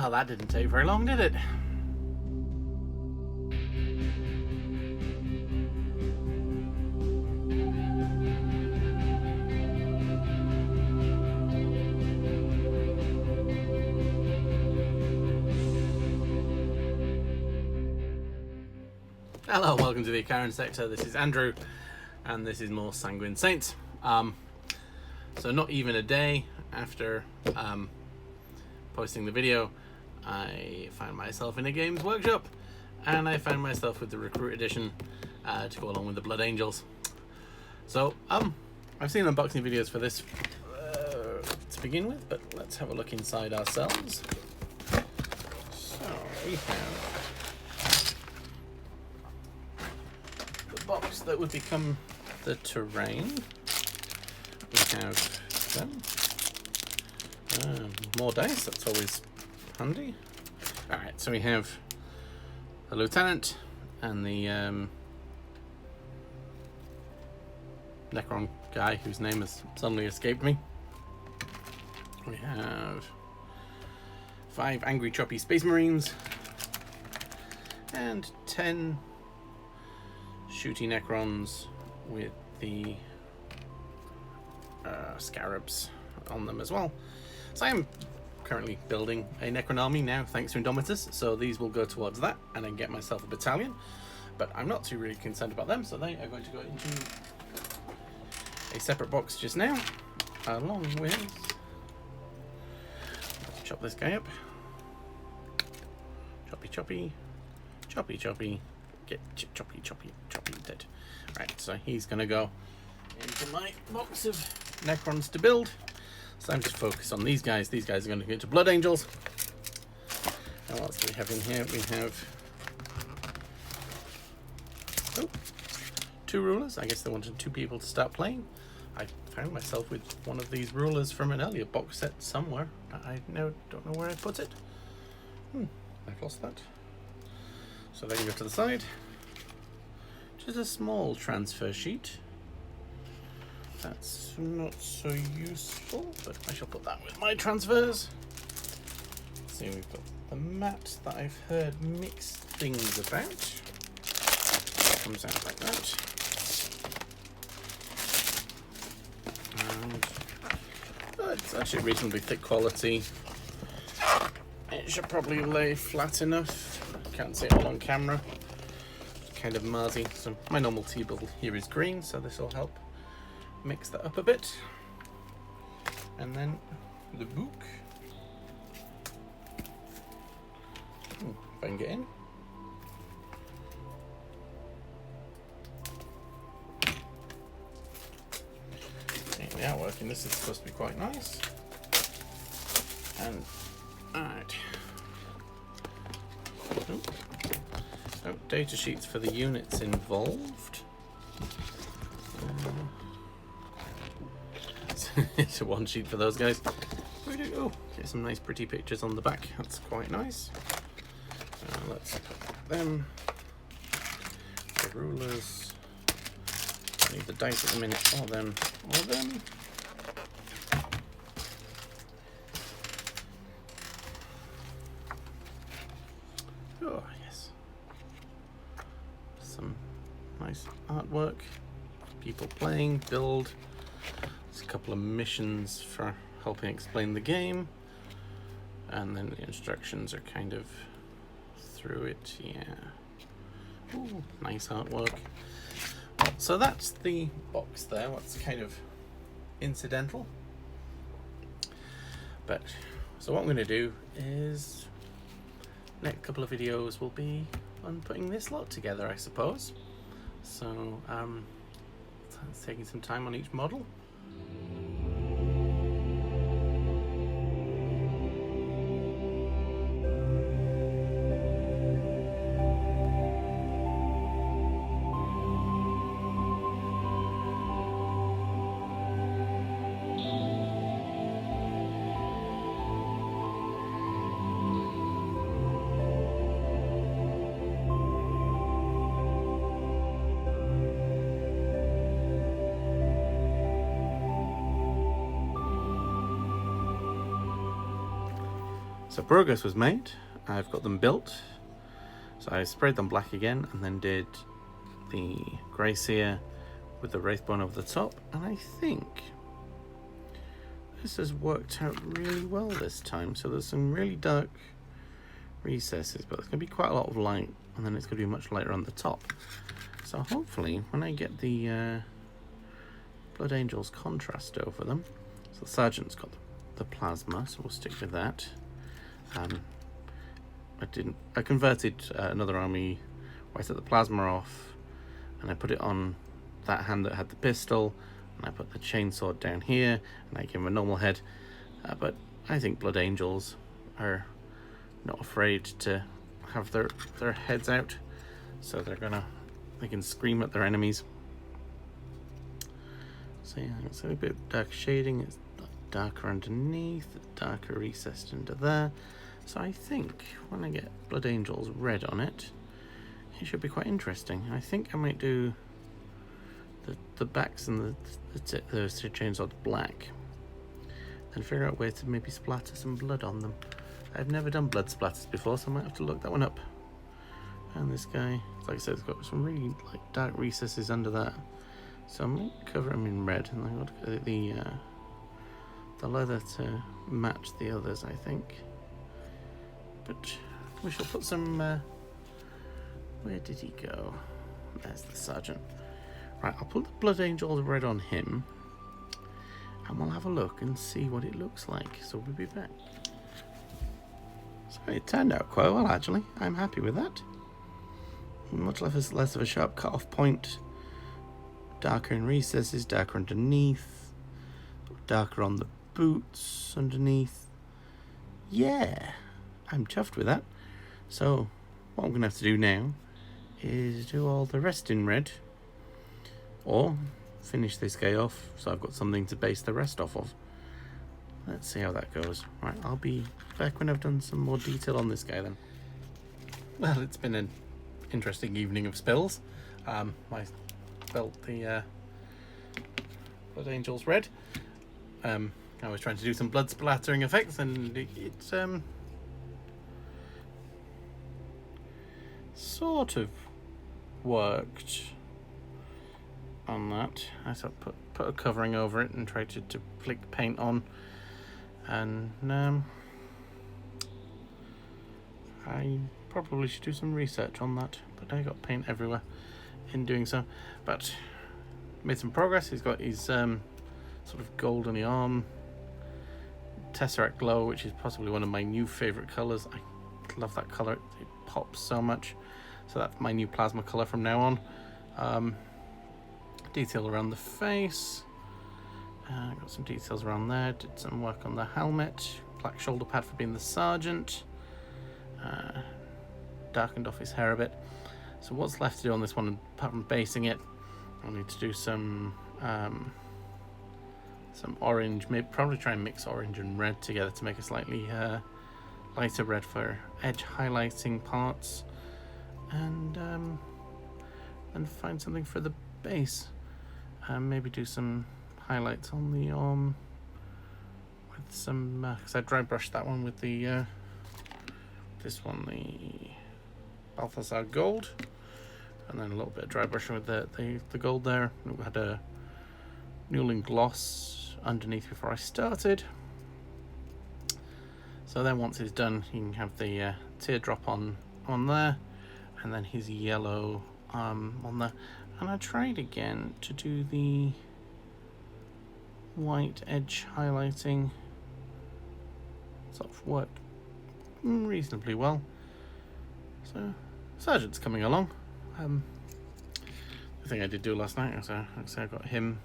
Well, that didn't take very long, did it? Hello, welcome to the Karen Sector. This is Andrew, and this is more Sanguine Saints. So not even a day after posting the video, I found myself in a Games Workshop, and I found myself with the Recruit Edition to go along with the Blood Angels. So I've seen unboxing videos for this to begin with, but let's have a look inside ourselves. So we have the box that would become the terrain. We have them. More dice, that's always handy. Alright, so we have the lieutenant and the Necron guy whose name has suddenly escaped me. We have 5 angry choppy space marines and 10 shooty Necrons with the scarabs on them as well. So I am currently building a Necron army now, thanks to Indomitus, so these will go towards that, and then get myself a battalion. But I'm not too really concerned about them, so they are going to go into a separate box just now, along with... Let's chop this guy up. Choppy, choppy, choppy, choppy. Get choppy, choppy, choppy, dead. Right, so he's going to go into my box of Necrons to build. So I'm just focused on these guys. These guys are going to go to Blood Angels. And what else do we have in here? We have 2 rulers. I guess they wanted 2 people to start playing. I found myself with one of these rulers from an earlier box set somewhere. I now don't know where I put it. I've lost that. So they can go to the side. Just a small transfer sheet. That's not so useful, but I shall put that with my transfers. See, we've got the mat that I've heard mixed things about. It comes out like that. And it's actually reasonably thick quality. It should probably lay flat enough. Can't see it all on camera. It's kind of marsy. So my normal table here is green, so this will help mix that up a bit. And then the book. If I can get in. Okay, now working. This is supposed to be quite nice. And alright. Data sheets for the units involved. It's a 1 sheet for those guys. Get some nice pretty pictures on the back. That's quite nice. Let's put them. The rulers. I need the dice at the minute. All them. All them. Oh, yes. Some nice artwork. People playing, build. There's a couple of missions for helping explain the game. And then the instructions are kind of through it, yeah. Ooh, nice artwork. So that's the box there, what's kind of incidental. But, so what I'm going to do is, next couple of videos will be on putting this lot together, I suppose. So, it's taking some time on each model. So progress was made. I've got them built. So I sprayed them black again and then did the grey seer with the wraithbone over the top, and I think this has worked out really well this time. So there's some really dark recesses, but there's going to be quite a lot of light, and then it's going to be much lighter on the top. So hopefully when I get the Blood Angels contrast over them, so the Sergeant's got the plasma, so we'll stick with that. I converted another army where I took the plasma off and I put it on that hand that had the pistol, and I put the chainsword down here, and I gave him a normal head. But I think Blood Angels are not afraid to have their heads out, so they can scream at their enemies. So yeah, it's a bit of dark shading. It's darker underneath, darker recessed into there. So I think when I get Blood Angels red on it, it should be quite interesting. I think I might do the backs and the chainsword black, and figure out where to maybe splatter some blood on them. I've never done blood splatters before, so I might have to look that one up. And this guy, like I said, it's got some really dark recesses under that, so I might cover him in red, and I'm going to get the leather to match the others, I think. But we shall put some. Where did he go? There's the Sergeant. Right, I'll put the Blood Angels red on him, and we'll have a look and see what it looks like. So we'll be back. So it turned out quite well, actually. I'm happy with that. Much less of a sharp cut-off point. Darker in recesses, darker underneath, darker on the boots underneath. Yeah, I'm chuffed with that. So what I'm going to have to do now is do all the rest in red, or finish this guy off so I've got something to base the rest off of. Let's see how that goes. Right, I'll be back when I've done some more detail on this guy then. Well, it's been an interesting evening of spills. I built the Blood Angels red. I was trying to do some blood splattering effects, and it's sort of worked on that. I sort of put a covering over it and tried to flick paint on, and I probably should do some research on that, but I got paint everywhere in doing so. But made some progress. He's got his sort of golden arm Tesseract glow, which is possibly one of my new favorite colors. I love that color, it pops so much. So that's my new plasma color from now on. Detail around the face, got some details around there. Did some work on the helmet, black shoulder pad for being the Sergeant, darkened off his hair a bit. So what's left to do on this one, apart from basing it, I need to do some orange, maybe probably try and mix orange and red together to make a slightly lighter red for edge highlighting parts, and find something for the base. Maybe do some highlights on the arm with some, because I dry brushed that one with the this one, the Balthazar gold, and then a little bit of dry brushing with the gold there. We had a Newland gloss underneath before I started. So then once it's done, you can have the teardrop on there, and then his yellow on there. And I tried again to do the white edge highlighting. Sort of worked reasonably well. So Sergeant's coming along. The thing I did do last night, so I got him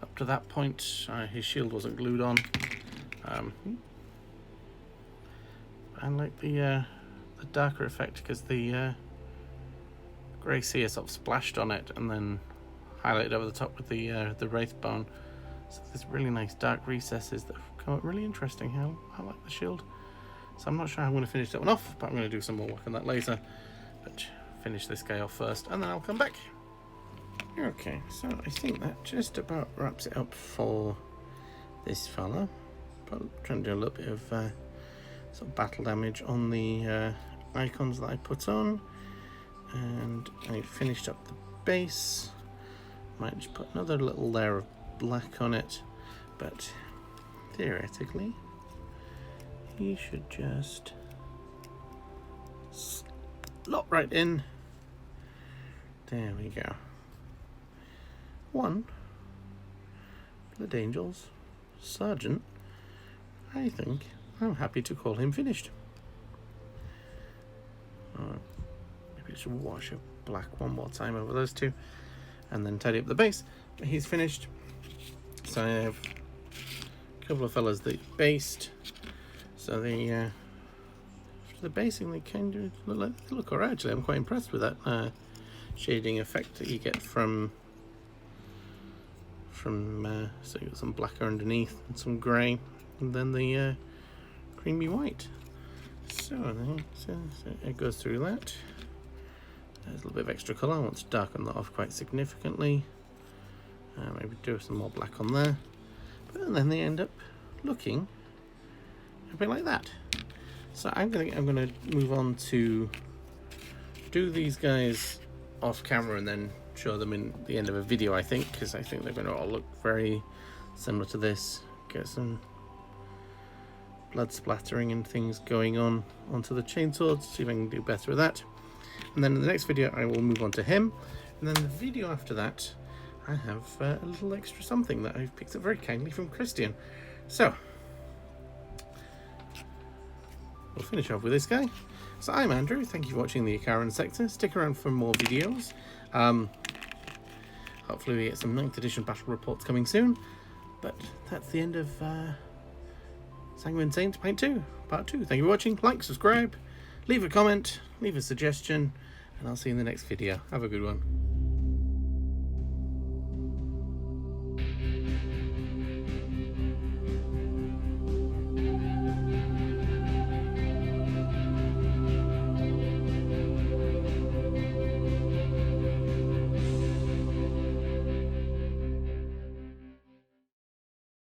up to that point. His shield wasn't glued on. And like the darker effect, because the grey seer sort of splashed on it and then highlighted over the top with the wraithbone. So there's really nice dark recesses that have come out really interesting. I like the shield. So I'm not sure how I'm going to finish that one off, but I'm going to do some more work on that later. But finish this guy off first, and then I'll come back. Okay, so I think that just about wraps it up for this fella. But I'm trying to do a little bit of some battle damage on the icons that I put on, and I finished up the base. Might just put another little layer of black on it, but theoretically he should just slot right in. There we go. One Blood Angels Sergeant. I think I'm happy to call him finished. Maybe I should wash up black one more time over those two and then tidy up the base. But he's finished. So I have a couple of fellas that based. So the basing, they kind of look alright. Actually, I'm quite impressed with that shading effect that you get from so you got some blacker underneath and some grey, and then the creamy white. So it goes through that. There's a little bit of extra colour. I want to darken that off quite significantly. Maybe do some more black on there. But then they end up looking a bit like that. So I'm gonna move on to do these guys off camera and then show them in the end of a video, I think, because I think they're going to all look very similar to this. Get some blood splattering and things going on onto the chainsaw, see if I can do better with that. And then in the next video I will move on to him, and then the video after that I have a little extra something that I've picked up very kindly from Christian. So we'll finish off with this guy. So I'm Andrew, thank you for watching the Akaran sector. Stick around for more videos. Hopefully we get some 9th edition battle reports coming soon. But that's the end of Sanguine Saints Part 2. Thank you for watching. Like, subscribe, leave a comment, leave a suggestion, and I'll see you in the next video. Have a good one.